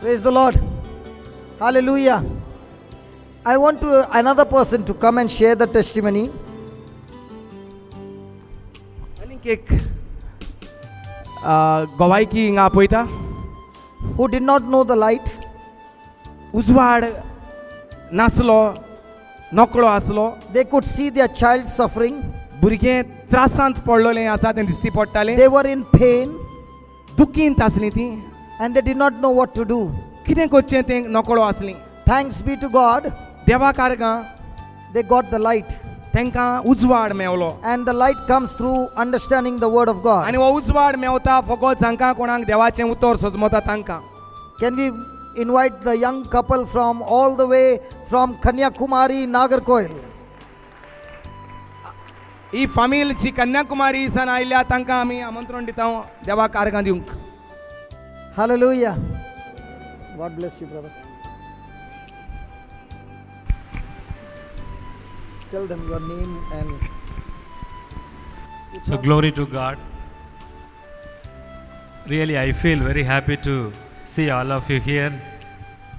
Praise the Lord. Hallelujah. I want another person to come and share the testimony. आनीक एक गोवायकी हिंगा आपयता. Who did not know the light. उजवाड नासलो, नकळो आसलो. They could see their child suffering. भुरगें त्रासांत पडलोलें आसा तें दिसती पडटालें. They were in pain दुखींत आसलीं तीं. and they did not know what to do. कितें करचें तें नकळो आसलीं. Thanks be to God, देवा कारगां they got the light. तांकां उजवाड मेवलो. And the light comes through understanding the word of God. आनी हो उजवाड मेवता फकत जांकां कोणाक देवाचें उतर सजमता तांकां. Can we invite the young couple from all the way from Kanyakumari, Nagarkoil? ही फामील जी कन्याकुमारी सान आयल्या तांकां आमी आमंत्रण दिता देवा कारगां दिवंक. Hallelujah. God bless you, brother. Tell them your name and... So glory to God. Really, I feel very happy to see all of you here.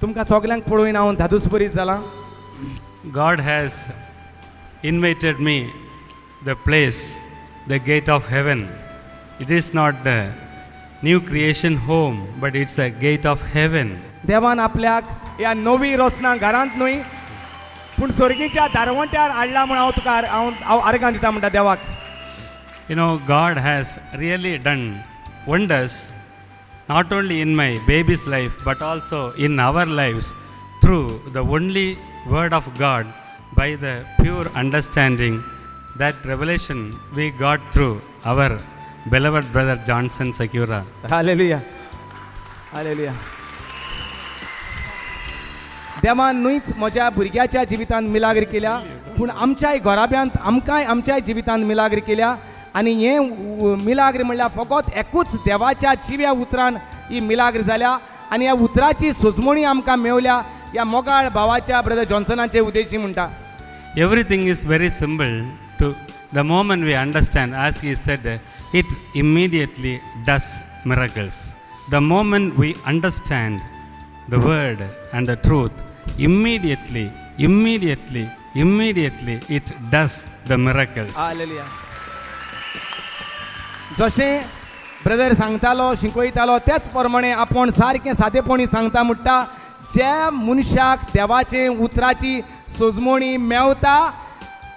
तुमकां सगल्यांक पळोवन हांव धादोसभरीत जालां. God has invited me the place, the gate of heaven. It is not the new creation home, but it's a gate of heaven. देवान आपल्याक ह्या नवी रोसना घरांत न्हय पूण सर्गीच्या दारवंट्यार हाडला म्हूण हांव तुका हांव आर्गां दिता म्हणटा देवाक. You know, God has really done wonders, not only in my baby's life, but also in our lives through the only word of God by the pure understanding. That revelation we got through our beloved brother Johnson Secura. Hallelujah, hallelujah. देवान न्हयच म्हज्या भुरग्याच्या जिवितांत मिलाग्र केल्या, पूण आमच्याय घराब्यांत आमकांय आमच्याय जिवितांत मिलाग्र केल्या. आनी हें मिलाग्र म्हणल्यार फकत एकूच देवाच्या चिव्या उतरान ही मिलाग्र जाल्या आनी ह्या उतराची सोजमणी आमकां मेवल्या ह्या मोगाळ भावाच्या ब्रदर जॉन्सनाचे उद्देशी म्हणटा. Everything is very simple. To the moment we understand, as he said, it immediately does miracles. The moment we understand the word and the truth, immediately it does the miracles. Hallelujah. जशें brother सांगतालो शिकयतालो त्याच प्रमाणे आपण सारकें सादेपणी सांगता म्हणटा, ज्या मनशाक देवाचे उतराची सोजमणी मेवता,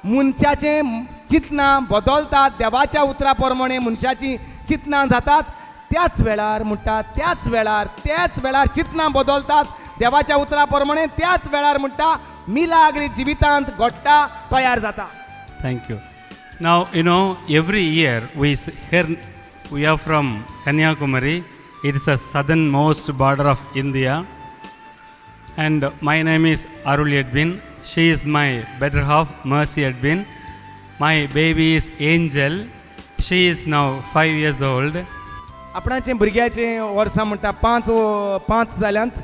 मनशाचें चिंतनां बदलतात, देवाच्या उतरा प्रमाणे मनशाची चिंतनां जातात, त्याच वेळार म्हणटा त्याच वेळार चिंतनां बदलतात देवाच्या उतरा प्रमाणे, त्याच वेळार म्हणटा मिलाग्री जिवितांत घडटा तयार जाता. Thank you. Now, you know, every year we are from Kanyakumari. It is the southernmost border of India. And my name is Arul Edwin. She is my better half, Mercy Edwin. My baby is Angel. She is now 5 years old. आपणाचे भुरग्याचे वर्सां म्हणटा पांच जाल्यांत.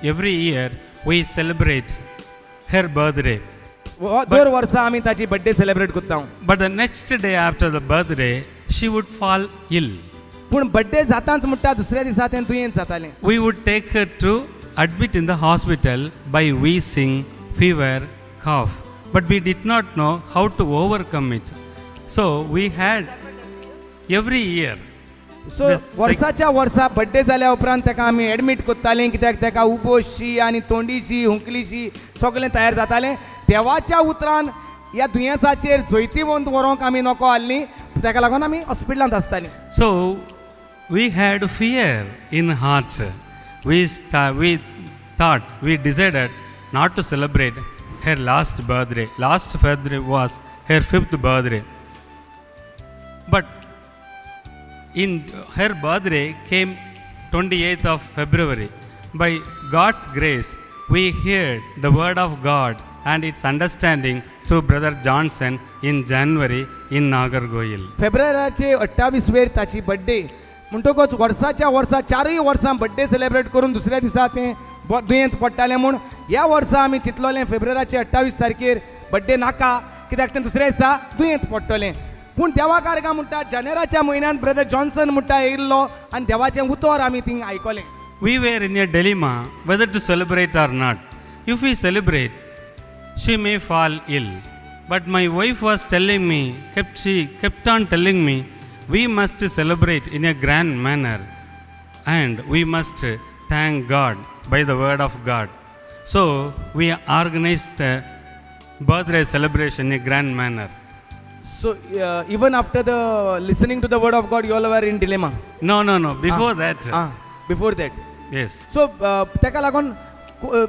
Every year we celebrate her birthday. दर वर्सा आमी ताची birthday celebrate करता. But the next day after the birthday, she would fall ill. पूण birthday जाताच म्हणटा दुसऱ्या दिसा तें दुयेंत जातालें. We would take her to admit in the hospital by wheezing, fever, cough. But we did not know how to overcome it. So we had every year. सो वर्साच्या वर्सा birthday जाल्या उपरांत ताका आमी एडमीट करतालीं, कित्याक ताका उबोशी आनी तोंडीची हुंकलीची सगळें तयार जातालें. देवाच्या उतरान ह्या दुयेंसाचेर जैतिवंत व्हरोंक आमी नको आसलीं, ताका लागून आमी हॉस्पिटलांत आसतालीं. So we had fear in heart. We decided not to celebrate her last birthday. Last birthday was her 5th birthday. But in her birthday came 28th of February. By God's grace, we heard the word of God and its understanding through Brother Johnson in January in Nagargoil. फेब्रुवारीचे 28 वेर ताची birthday म्हणटकच वर्साच्या वर्सा 4 वर्सां birthday celebrate करून दुसऱ्या दिसा तें दुयेंत पडटालें म्हूण ह्या वर्सा आमी चिंतलोलें फेब्रुवारीचे 28 तारखेर बर्थडे नाका, कित्याक तें दुसऱ्या दिसा दुयेंत पडटलें. पूण देवा कारगा म्हणटा जानेराच्या म्हयन्यात ब्रदर जॉन्सन म्हणटा येयल्लो आनी देवाचें उतर आमी थिंग आयकलें. We were in a dilemma whether to celebrate or not. If we celebrate, she may fall ill. But my wife was telling me, she kept on telling me, we must celebrate in a grand manner and we must thank God by the word of God. So we organized the birthday celebration in a grand manner. So even after the listening to the word of God, you all were in dilemma. No. Before that, Before that. yes. So तेका लागून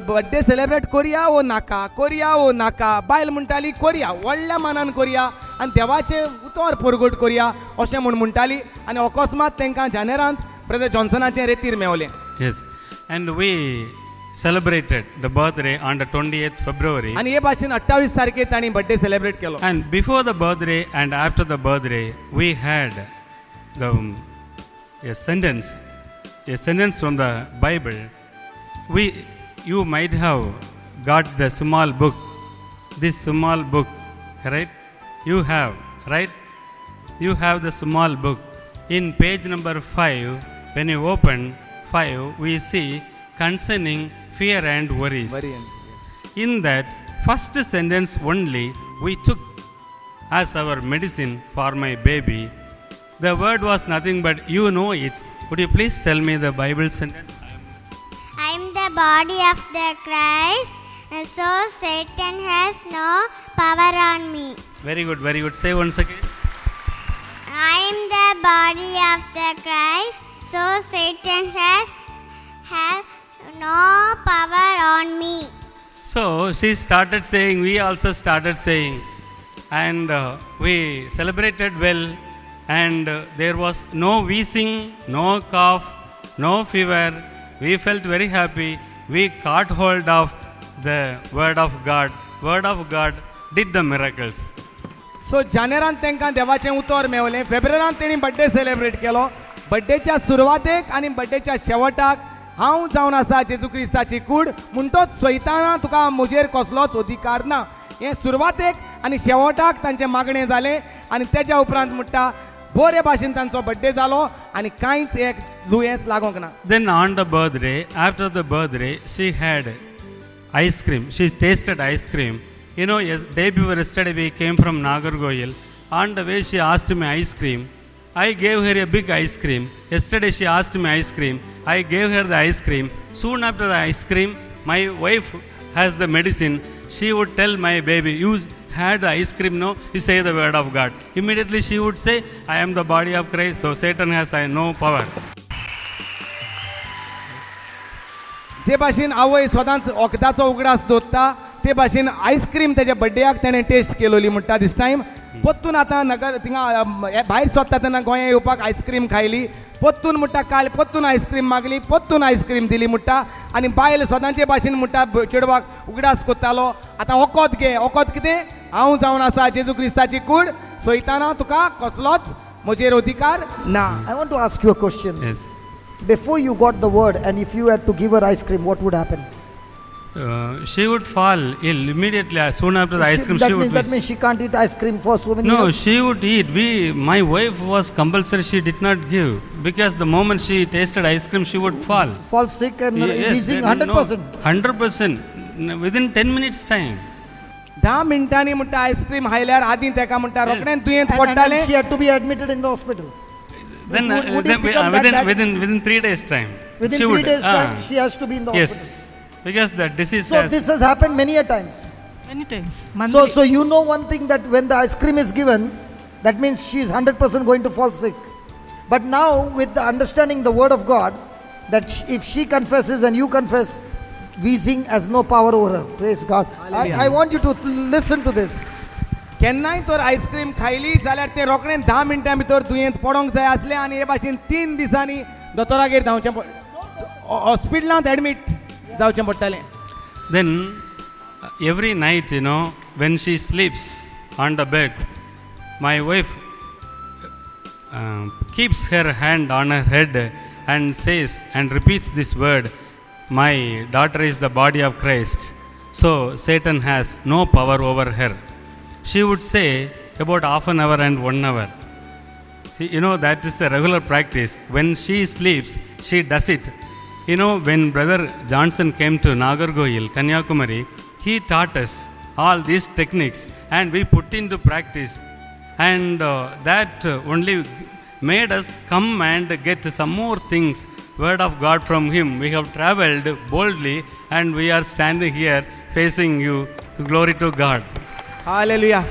birthday celebrate कोरया वो नाका बायल म्हणटाली कोरया व्हडल्या मानान कोरया आनी देवाचें उतर परगट कोरया अशें म्हणटाली आनी अकस्मात तांकां जानेरांत brother जॉन्सनाचें रेतीर मेवलें. Yes. And we celebrated the birthday on the 28th February. आनी हे भाशेन 28 तारखेर तांणी birthday celebrate Kelo. And before the birthday and after the birthday, we had a sentence from the Bible. You might have got the small book, this small book, right? You have, right? You have the small book. In page number 5, when you open 5, we see concerning fear and worries. In that first sentence only, we took as our medicine for my baby. The word was nothing but you know it. Would you please tell me the Bible sentence? I am the body of the Christ, so Satan has no power on me. Very good, very good. Say once again. I am the body of the Christ, so Satan has no power on me. So she started saying, we also started saying, and we celebrated well, and there was no wheezing, no cough, no fever. We felt very happy. We caught hold of the word of God. Word of God did the miracles. सो जानेरांत तांकां देवाचें उतर मेवलें. फेब्रुवारांत तेणी birthday celebrate केलो. बर्थडेच्या सुरवातेक आनी बर्थडेच्या शेवटाक हांव जावन आसा जेजू क्रिस्ताची कूड म्हणटोच सैताना तुका म्हजेर कसलोच अधिकार ना. हें सुरवातेक आनी शेवटाक तांचें मागणें जालें आनी तेच्या उपरांत म्हणटा बरे भाशेन तांचो बर्थडे जालो आनी कांयच एक दुयेंस लागोंक ना. Then on the birthday, after the birthday, she had ice cream. She tasted ice cream. You know, day before yesterday we came from Nagargoil. On the way she asked me ice cream. I gave her a big ice cream. Yesterday she asked me ice cream. I gave her the ice cream. Soon after the ice cream, my wife has the medicine. She would tell my baby, you had the ice cream, no? You say the word of God. Immediately she would say, I am the body of Christ, so Satan has no power. जे भाशेन आवय सदांच वखदाचो उगडास दवरता ते भाशेन ice cream तेज्या बर्थडेयाक ताणें test केलोली म्हणटा दिस टायम. पोत्तून आतां नगर थिंगा भायर सोदता तेन्ना गोंया येवपाक आयस्क्रीम खायली. पोत्तून म्हणटा काल पोत्तून आयस्क्रीम मागली, पोत्तून आयस्क्रीम दिली म्हणटा आनी बायल सदांचे भाशेन म्हणटा चेडवाक उगडास कोत्तालो. आतां वखद घे. वखद कितें? हांव जावन आसा जेजू क्रिस्ताची कूड. सैताना तुका कसलोच म्हजेर अधिकार ना. I want to ask you a question. Yes. Before you got the word, and if you had to give her ice cream, what would happen? She would fall ill immediately. Soon after the ice cream, she would that means she can't eat ice cream for so many No, years? she would eat. My wife was compulsory. She did not give because the moment she tasted ice cream, she would fall. Fall sick and Yes, wheezing no, 100%. 100%. Within 10 minutes time. 10 मिनटांनी म्हणटा ice cream खायल्यार आदीं ताका म्हणटा रोखडेंच दुयेंत And पडटालें. she had to be admitted in the hospital. Then, Would it become that bad? within 3 days time. Within she 3 would, days' time, she has to be in the yes, hospital. because the disease So has. this has happened many a times. Many times. So, Monthly. so you know one thing, that when the ice cream is given, that means she is 100% going to fall sick. But now with the understanding the word of God, that if she confesses and you confess, wheezing has no power over her. Praise God. I want you to listen to this. केन्नाय तर ice cream खायली जाल्यार ते रोखडें 10 मिनटां भितर दुयेंत पडोंक जाय आसलें आनी हे भाशेन 3 दिसांनी दोतोरागेर धांवचें हॉस्पिटलांत एडमीट जावचें पडटालें. Then every night, when she sleeps on the bed, my wife keeps her hand on her head and says and repeats this word, my daughter is the body of Christ, so Satan has no power over her. She would say, about half an hour and 1 hour. You know, that is the regular practice. When she sleeps, she does it. You know, when Brother Johnson came to Nagargoil, Kanyakumari, he taught us all these techniques and we put into practice. And that only made us come and get some more things, word of God from him. We have traveled boldly and we are standing here facing you. Glory to God. Hallelujah.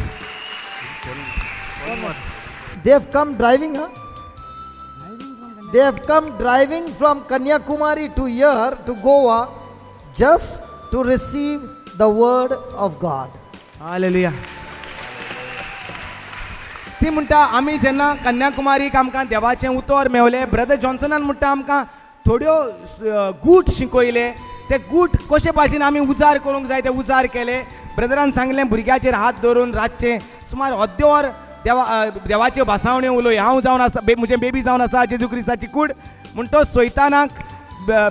They have come driving, huh? They have come driving from Kanyakumari to here, to Goa, just to receive the word of God. Hallelujah. ती म्हणटा आमी जेन्ना कन्याकुमारीक आमकां देवाचें उतर मेवलें, brother जॉन्सनान म्हणटा आमकां थोड्यो गूट शिकयले, ते गूट कशे भाशेन आमी उजार करूंक जाय ते उजार केले. ब्रदरान सांगलें भुरग्याचेर हात धरून रातचे सुमार अर्दे वर देवाच्यो भासावण्यो उलय. हांव जावन आसा, म्हजें बेबी जावन आसा जेजू क्रिस्ताची कूड म्हणटो सैतानाक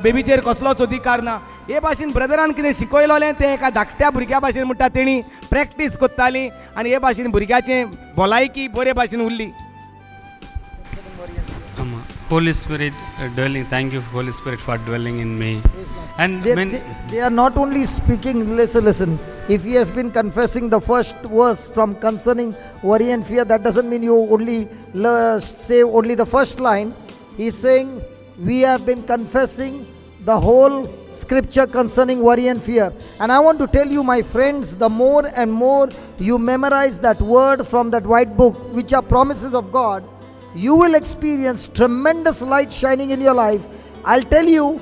बेबीचेर कसलोच अधिकार ना. हे भाशेन ब्रदरान कितें शिकयलोलें तें एका धाकट्या भुरग्या भाशेन म्हणटा तेणी प्रॅक्टीस कोत्ताली आनी हे भाशेन भुरग्याचें भलायकी बरे भाशेन उरली. Holy Spirit dwelling, thank you Holy Spirit for dwelling in me. And They are not only speaking, listen. If he has been confessing the first verse from concerning worry and fear, that doesn't mean you only say only the first line. He's saying we have been confessing the whole scripture concerning worry and fear. And I want to tell you, my friends, the more and more you memorize that word from that white book, which are promises of God, you will experience tremendous light shining in your life. I'll tell you,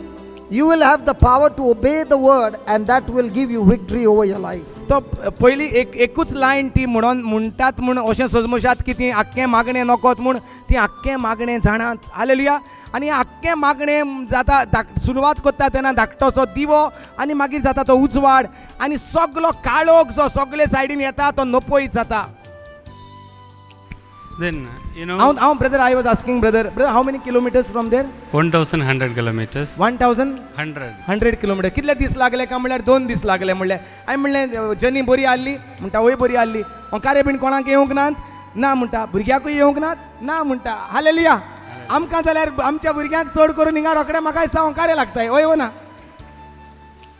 you will have the power to obey the word, and that will give you victory over your life. तो पयली एकूच lion ती म्हणटात म्हूण अशें सजमशात की ती आख्खें मागणें नकोत म्हूण ती आख्खें मागणें जाणात. हालेलुया. आनी आख्खें मागणें जाता सुरवात करता तेन्ना धाकटोसो दिवो आनी मागीर जाता तो उजवाड आनी सगलो काळोख जो सगळे सायडीन येता तो नपयत जाता. then, you know, brother, I was asking brother, how many kilometers from there? 1100 kilometers. 1100 kilometre. कितले दीस लागले काय म्हणल्यार 2 दीस लागले म्हणले. हांवें म्हणलें जर्नी बरी आसली म्हणटा वय बरी आसली. ओंकारे बीन कोणाक येवंक नात ना म्हणटा, भुरग्याकूय येवंक नात ना म्हणटा. हालेलुया. आमकां जाल्यार आमच्या भुरग्यांक चड करून हिंगा रोखडे म्हाका दिसता ओंकारे लागताय. वय हो ना.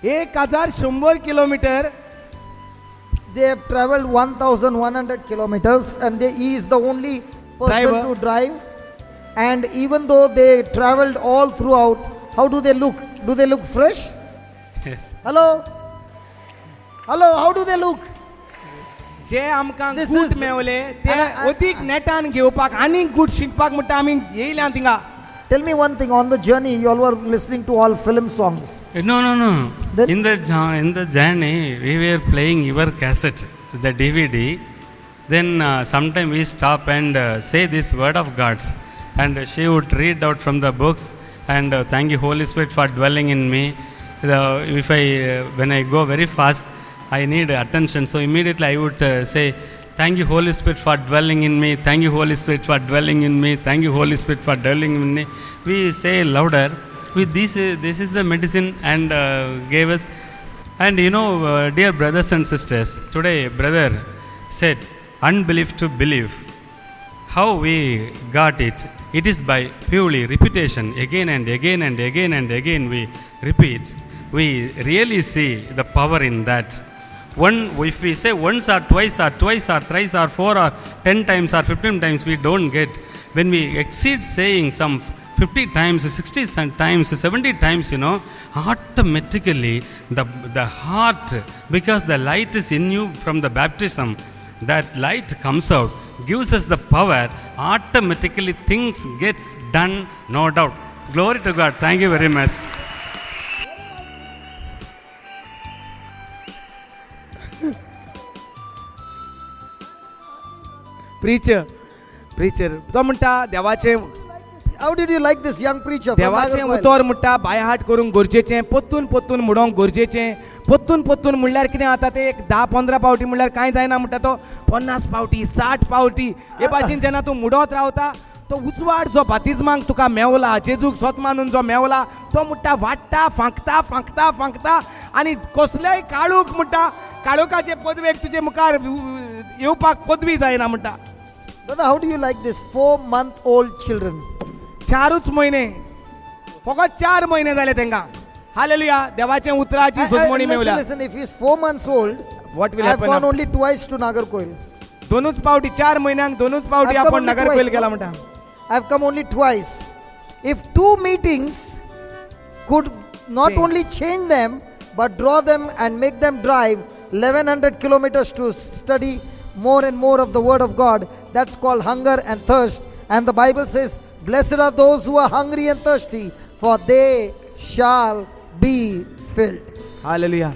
1100 kilometre. They have traveled 1100 kilometers, and he is the only person to drive. And even though they traveled all throughout, how do they look? Do they look fresh? yes. Hello, how do they look? जे आमकां गूट मेवले ते अदीक नेटान घेवपाक आनी गूट शिकपाक म्हणटा आमी येयल्या थिंगा. Tell me one thing, on the journey you all were listening to all film songs. No. Then- in the journey, we were playing your cassette, the DVD. Then sometime we stop and say this word of God's, and she would read out from the books. And thank you, Holy Spirit, for dwelling in me. When I go very fast, I need attention. So immediately I would say, thank you, Holy Spirit, for dwelling in me. Thank you, Holy Spirit, for dwelling in me. Thank you, Holy Spirit, for dwelling in me. We say louder. With this is the medicine and gave us. And you know, dear brothers and sisters, today brother said, unbelief to belief. How we got it? It is by purely repetition. Again and again and again and again we repeat. We really see the power in that. If we say once or twice or thrice or 4 or 10 times or 15 times, we don't get. When we exceed saying some 50 times, 60 times, 70 times, you know, automatically the heart, because the light is in you from the baptism, that light comes out, gives us the power, automatically things gets done, no doubt. Glory to God. Thank you very much. preacher तो म्हणटा देवाचे. How did you like this young preacher? from देवाचें Nagarcoil? उतर म्हणटा by-heart करूंक गरजेचें, पोत्तून म्हणोंक गरजेचें. पोत्तून म्हणल्यार कितें जाता ते एक 10-15 पावटी म्हणल्यार कांय जायना म्हणटा तो 50 पावटी 60 पावटी. हे भाशेन जेन्ना तूं म्हणत रावता तो उजवाड जो बातिजमांक तुका मेवला, जेजूक स्वत मानून जो मेवला, तो म्हणटा वाडटा, फांकता आनी कसलेय काळूक म्हणटा काळोखाचे पदवेक तुजे मुखार येवपाक पदवी जायना म्हणटा. Brother, how do you like this? 4-month-old children. 4च महिने, फकत 4 महिने जाले तांकां. हालेलुया, देवाचे उतराची सोजमणी मेवल्या. Listen, if he's 4 months old, What will I have happen gone now? only twice to Nagarkoil. दोनच पावटी 4 महिन्यांक दोनच पावटी I've come आपण only नगरकोइल twice, गेला no? म्हणटा. I've come only twice. If 2 meetings could not Change. only change them, but draw them and make them drive 1100 kilometers to study more and more of the Word of God, that's called hunger and thirst. And the Bible says, blessed are those who are hungry and thirsty, for they shall be filled. Hallelujah.